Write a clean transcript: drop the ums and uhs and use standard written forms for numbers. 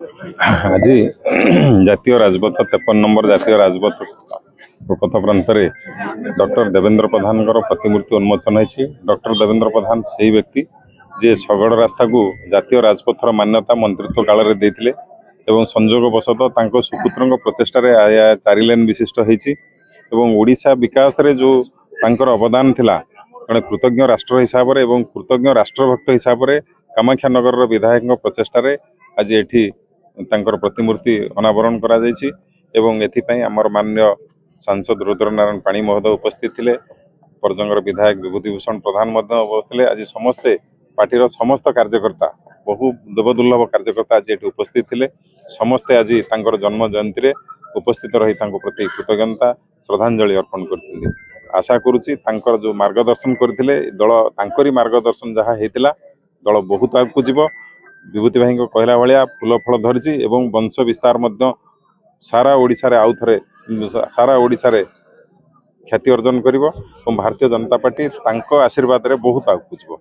आज जातीय राजपथ 53 नंबर जातीय राजपथ पथ प्रांत डॉक्टर देवेंद्र प्रधान प्रतिमूर्ति उन्मोचन है। डॉक्टर देवेंद्र प्रधान से ही व्यक्ति जे शगड़ रास्ता को जातीय राजपथर मान्यता मंत्रित्व काल में देते एवं संजोग बशतः सुपुत्र प्रचेषार 4 लेन विशिष्ट होड़शा विकास रे जो तांकर अवदान थिला जड़े कृतज्ञ राष्ट्र हिसाब से और कृतज्ञ राष्ट्रभक्त हिसाब से कामाख्यानगर विधायक प्रचेषार आज एठी तांकर प्रतिमूर्ति अनावरण करा जायछि एवं एथिपई आमर मान्य सांसद रुद्रनारायण पाणी महोदय उपस्थित थिले। परजंगर विधायक विभूतिभूषण प्रधान उपस्थित। आज समस्ते पार्टीर समस्त कार्यकर्ता बहु देवदुर्लभ कार्यकर्ता आज एठी उपस्थित थिले। समस्ते आज तांकर जन्म जयंती रे उपस्थित रही तांको प्रति कृतज्ञता श्रद्धांजलि अर्पण करछिंदी। आशा करुछि तांकर जो मार्गदर्शन करथिले दल तांकरी मार्गदर्शन जहाँ हेतिला दल बहुत आगु जीव। विभूति भाई कहला भाया फूल फल धरी एवं वंश विस्तार सारा ओडिशा रे आउ थरे सारा ओडिशा रे ख्याति अर्जन करिवो। भारतीय जनता पार्टी तांको आशीर्वाद रे बहुत आगु जीव।